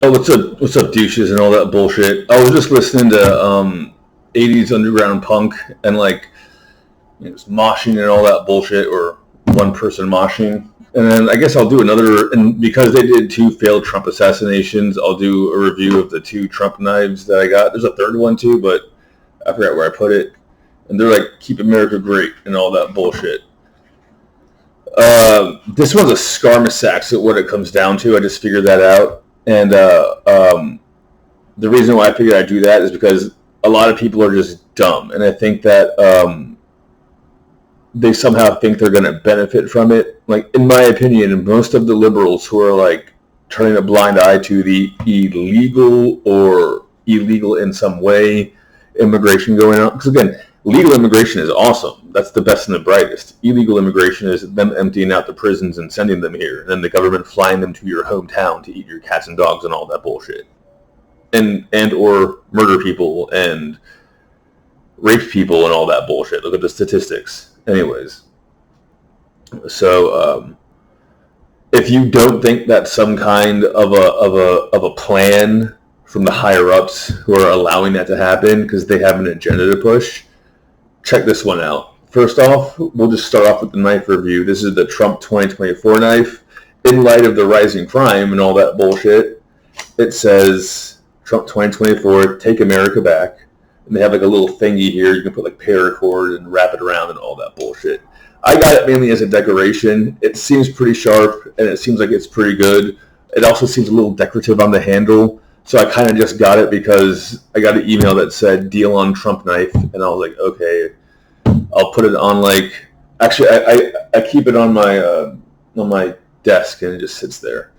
Oh, what's up, douches and all that bullshit? I was just listening to 80s underground punk and like just moshing and all that bullshit, or one person moshing. And then I guess I'll do another, and because they did two failed Trump assassinations, I'll do a review of the two Trump knives that I got. There's a third one too, but I forgot where I put it. And they're like, keep America great and all that bullshit. This one's a Skarmasax at what it comes down to. I just figured that out. And the reason why I figured I'd do that is because a lot of people are just dumb. And I think that they somehow think they're going to benefit from it. Like, in my opinion, most of the liberals who are like turning a blind eye to the illegal or illegal in some way immigration going on. Because again, legal immigration is awesome. That's the best and the brightest. Illegal immigration is them emptying out the prisons and sending them here, and then the government flying them to your hometown to eat your cats and dogs and all that bullshit, and or murder people and rape people and all that bullshit. Look at the statistics. Anyways, so if you don't think that's some kind of a plan from the higher ups who are allowing that to happen because they have an agenda to push, check this one out. First off, we'll just start off with the knife review. This is the Trump 2024 knife. In light of the rising crime and all that bullshit, it says Trump 2024, take America back. And they have like a little thingy here. You can put like paracord and wrap it around and all that bullshit. I got it mainly as a decoration. It seems pretty sharp and it seems like it's pretty good. It also seems a little decorative on the handle. So I kind of just got it because I got an email that said deal on Trump knife. And I was like, okay, I'll put it on like, actually I keep it on my desk and it just sits there.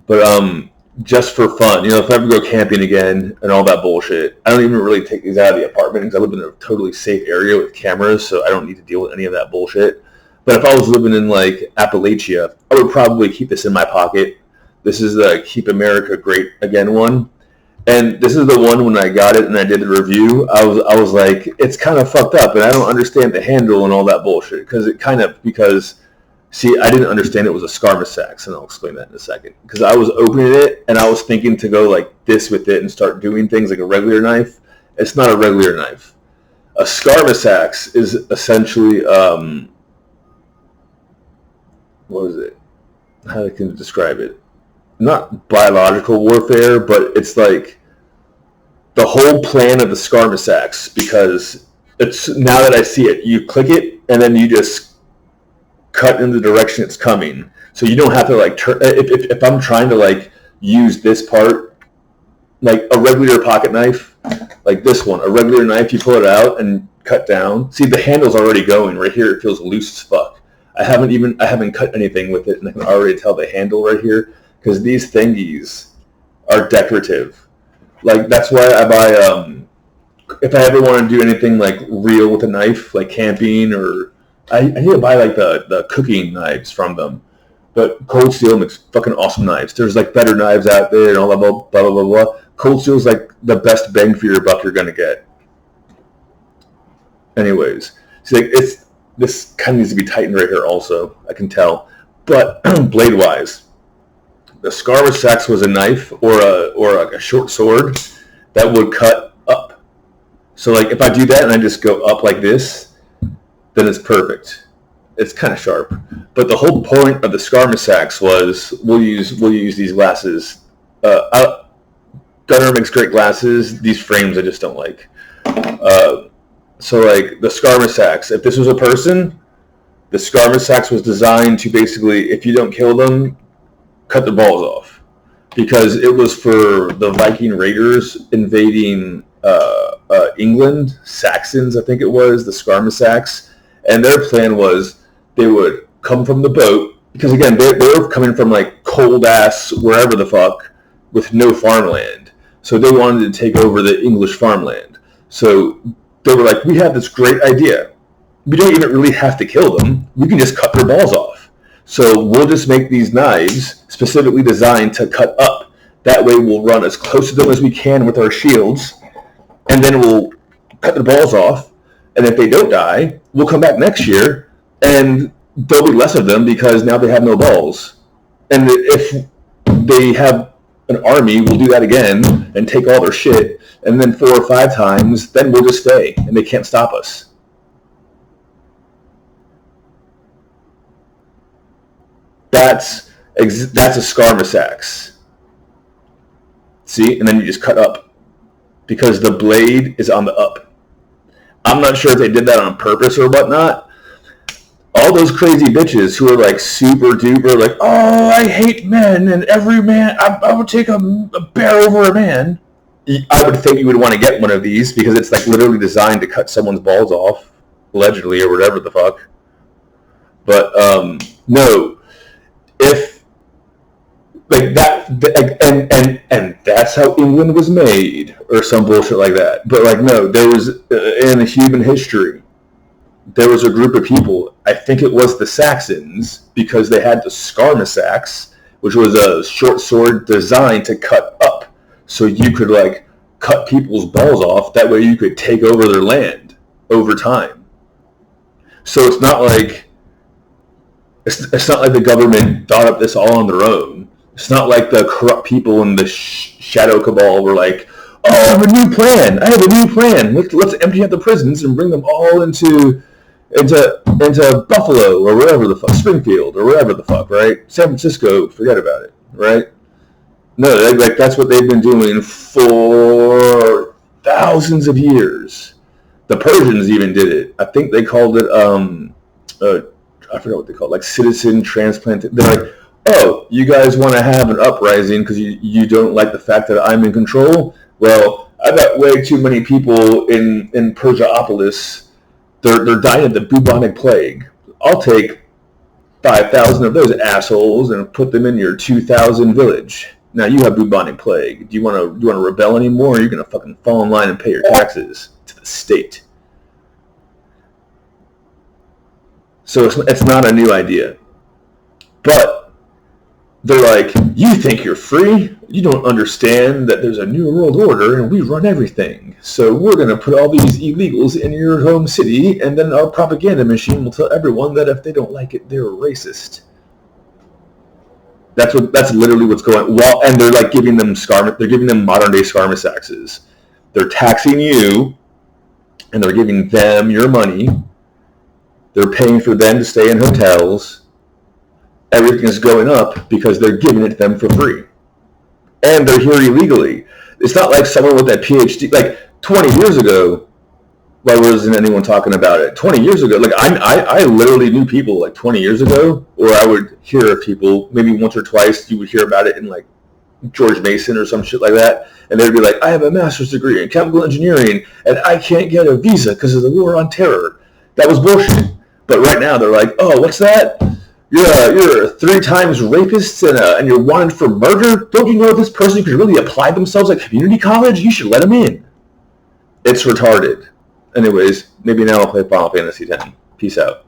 But just for fun, if I ever go camping again and all that bullshit, I don't even really take these out of the apartment because I live in a totally safe area with cameras, so I don't need to deal with any of that bullshit. But if I was living in like Appalachia, I would probably keep this in my pocket. This is the Keep America Great Again one. And this is the one when I got it and I did the review, I was like, it's kind of fucked up and I don't understand the handle and all that bullshit. See, I didn't understand it was a Skarmasax, and I'll explain that in a second. Because I was opening it, and I was thinking to go like this with it and start doing things like a regular knife. It's not a regular knife. A Skarmasax is essentially, what is it? How I can describe it? Not biological warfare, but it's like the whole plan of the Skarmasax, because it's, now that I see it, you click it, and then you just cut in the direction it's coming, so you don't have to like turn. If I'm trying to like use this part like a regular pocket knife, like this one, a regular knife, you pull it out and cut down. See, the handle's already going right here. It feels loose as fuck. I haven't cut anything with it, and I can already tell the handle right here because these thingies are decorative. Like that's why I buy if I ever want to do anything like real with a knife, like camping, or I need to buy like the cooking knives from them. But Cold Steel makes fucking awesome knives. There's like better knives out there and all that blah, blah, blah, blah. Cold Steel is like the best bang for your buck you're going to get. Anyways, see, like this kind of needs to be tightened right here also, I can tell. But blade-wise, the Skarmasax was a knife or like a short sword that would cut up. So like if I do that and I just go up like this, then it's perfect. It's kind of sharp. But the whole point of the Skarmasax was we'll use these glasses. Gunnar makes great glasses. These frames I just don't like. So like the Skarmasax, if this was a person, the Skarmasax was designed to basically, if you don't kill them, cut their balls off. Because it was for the Viking raiders invading England, Saxons I think it was, the Skarmasax. And their plan was they would come from the boat, because again, they were coming from like cold ass wherever the fuck with no farmland. So they wanted to take over the English farmland. So they were like, we have this great idea. We don't even really have to kill them. We can just cut their balls off. So we'll just make these knives specifically designed to cut up. That way we'll run as close to them as we can with our shields, and then we'll cut their balls off. And if they don't die, we'll come back next year, and there'll be less of them because now they have no balls. And if they have an army will do that again and take all their shit, and then 4 or 5 times, then we'll just stay, and they can't stop us. That's a Skarmosax. See? And then you just cut up. Because the blade is on the up. I'm not sure if they did that on purpose or whatnot. All those crazy bitches who are like super duper like, oh, I hate men and every man, I would take a bear over a man. I would think you would want to get one of these because it's like literally designed to cut someone's balls off, allegedly, or whatever the fuck. But no, if like that, and that's how England was made, or some bullshit like that. But like no, there was in human history, there was a group of people. I think it was the Saxons because they had the Skarmosax, which was a short sword designed to cut up, so you could like cut people's balls off. That way, you could take over their land over time. So it's not like the government thought up this all on their own. It's not like the corrupt people in the Shadow Cabal were like, "Oh, I have a new plan. I have a new plan. Let's empty out the prisons and bring them all into Buffalo or wherever the fuck, Springfield or wherever the fuck, right? San Francisco, forget about it, right?" No, like that's what they've been doing for thousands of years. The Persians even did it. I think they called it I forgot what they called it, like citizen transplant. They're like, oh, you guys want to have an uprising because you don't like the fact that I'm in control? Well, I've got way too many people in Persiopolis. They're dying of the bubonic plague. I'll take 5,000 of those assholes and put them in your 2,000 village. Now you have bubonic plague. Do you want to rebel anymore, or are you going to fucking fall in line and pay your taxes to the state? So it's not a new idea. But they're like, you think you're free? You don't understand that there's a new world order and we run everything. So we're going to put all these illegals in your home city, and then our propaganda machine will tell everyone that if they don't like it, they're racist. That's literally what's going on. Well, and they're like giving them modern day Skarmosaxes. They're taxing you, and they're giving them your money. They're paying for them to stay in hotels. Everything is going up because they're giving it to them for free. And they're here illegally. It's not like someone with that PhD, like 20 years ago, why wasn't anyone talking about it? 20 years ago, like I literally knew people like 20 years ago, or I would hear of people, maybe once or twice you would hear about it in like George Mason or some shit like that, and they'd be like, I have a master's degree in chemical engineering, and I can't get a visa because of the war on terror. That was bullshit. But right now they're like, oh, what's that? You're 3 times rapist and you're wanted for murder? Don't you know this person could really apply themselves at community college? You should let them in. It's retarded. Anyways, maybe now I'll play Final Fantasy X. Peace out.